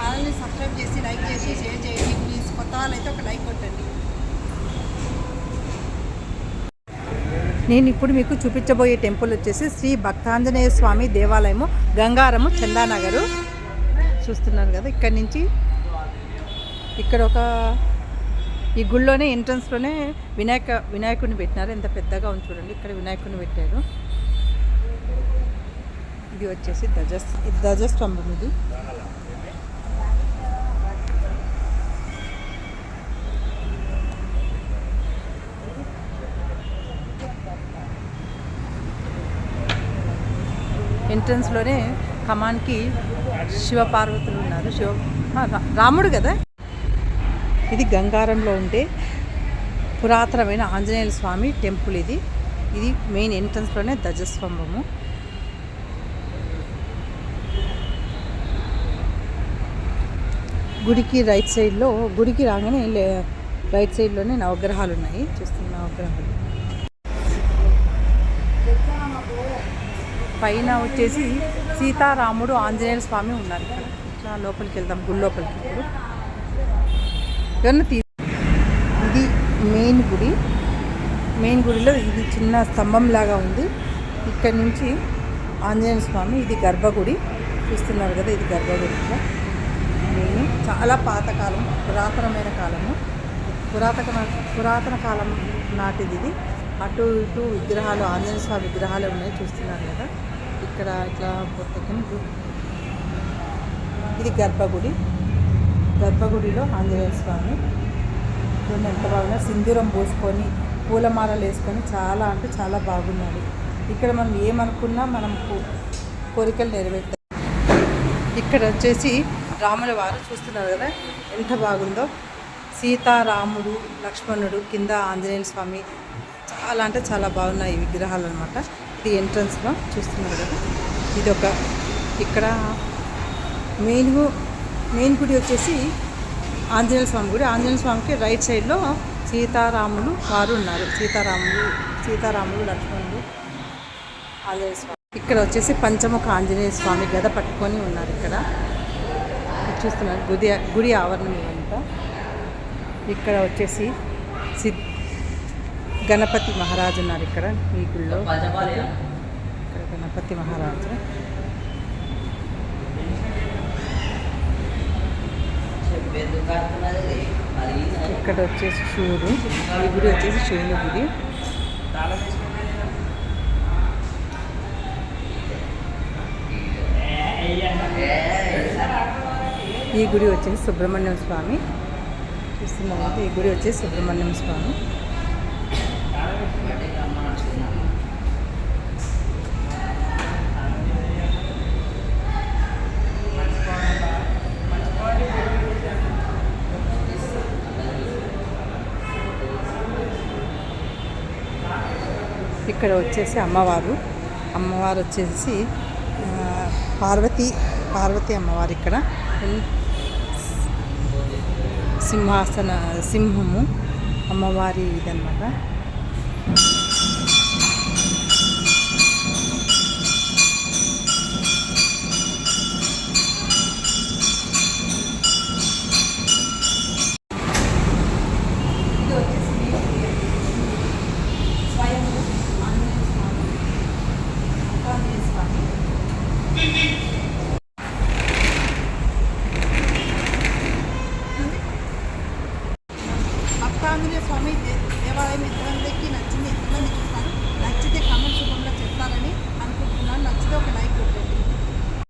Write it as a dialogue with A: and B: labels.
A: ఛానల్ని సబ్స్క్రైబ్ చేసి లైక్ చేసి షేర్ చేయండి ప్లీజ్. కొత్త వాళ్ళైతే ఒక లైక్ కొట్టండి. నేను ఇప్పుడు మీకు చూపించబోయే టెంపుల్ వచ్చేసి శ్రీ భక్తాంజనేయ స్వామి దేవాలయము, గంగారము, చందానగరు. చూస్తున్నారు కదా, ఇక్కడ నుంచి ఇక్కడ ఒక ఈ గుళ్ళోనే ఎంట్రన్స్లోనే వినాయకుడిని పెట్టినారు. ఎంత పెద్దగా ఉంది చూడండి. ఇక్కడ వినాయకుడిని పెట్టారు. ఇది వచ్చేసి ధ్వజస్తంభం. ఇది ఎంట్రన్స్లోనే కమాన్కి శివపార్వతులు ఉన్నారు. రాముడు కదా. ఇది గంగారంలో ఉండే పురాతనమైన ఆంజనేయ స్వామి టెంపుల్. ఇది మెయిన్ ఎంట్రన్స్లోనే ధ్వజస్తంభము. గుడికి రైట్ సైడ్లో, గుడికి రాగానే రైట్ సైడ్లోనే నవగ్రహాలు ఉన్నాయి. చూస్తున్న నవగ్రహాలు పైన వచ్చేసి సీతారాముడు, ఆంజనేయ స్వామి ఉన్నారు. ఇక్కడ ఇట్లా లోపలికి వెళ్దాం, గుడి లోపలికి. ఇప్పుడు ఇది మెయిన్ గుడి. మెయిన్ గుడిలో ఇది చిన్న స్తంభం లాగా ఉంది. ఇక్కడ నుంచి ఆంజనేయ స్వామి. ఇది గర్భగుడి చూస్తున్నారు కదా. ఇది గర్భగుడి. మెయిన్ చాలా పాతకాలం, పురాతనమైన కాలము, పురాతన కాలం నాటిది. ఇది అటు ఇటు విగ్రహాలు, ఆంజనేయ స్వామి విగ్రహాలు ఉన్నాయి. చూస్తున్నారు కదా. ఇక్కడ ఇట్లా ఇది గర్భగుడి. గర్భగుడిలో ఆంజనేయ స్వామి చూడండి ఎంత బాగున్నారు. సింధూరం పోసుకొని పూలమాలలు వేసుకొని చాలా అంటే చాలా బాగున్నారు. ఇక్కడ మనం ఏమనుకున్నా మనం కోరికలు నెరవేర్తాయి. ఇక్కడ వచ్చేసి రాముల వారు చూస్తున్నారు కదా ఎంత బాగుందో. సీతారాముడు, లక్ష్మణుడు, కింద ఆంజనేయ స్వామి చాలా అంటే చాలా బాగున్నాయి ఈ విగ్రహాలు అనమాట. ఇది ఎంట్రన్స్లో చూస్తున్నారు కదా. ఇదొక ఇక్కడ మెయిన్ గుడి వచ్చేసి ఆంజనేయ స్వామి గుడి. ఆంజనేయ స్వామికి రైట్ సైడ్లో సీతారాములు వారు ఉన్నారు. సీతారాములు, లక్ష్మణుడు, ఆంజనేయ స్వామి. ఇక్కడ వచ్చేసి పంచముఖ ఆంజనేయ స్వామి గద పట్టుకొని ఉన్నారు. ఇక్కడ చూస్తున్నారు గుడి ఆవరణం ఇవంతా. ఇక్కడ వచ్చేసి గణపతి మహారాజు ఉన్నారు. ఇక్కడ ఈ గుళ్ళో ఇక్కడ గణపతి మహారాజు. ఇక్కడ వచ్చేసి శివుడు. ఈ గుడి వచ్చేసి శివుని గుడి. ఈ గుడి వచ్చేసి సుబ్రహ్మణ్యం స్వామి. చూస్తున్నాం. ఈ గుడి వచ్చేసి సుబ్రహ్మణ్యం స్వామి. ఇక్కడ వచ్చేసి అమ్మవారు వచ్చేసి పార్వతి అమ్మవారు. ఇక్కడ సింహము అమ్మవారి ఇదన్నమాట. ఆంజనేయ స్వామి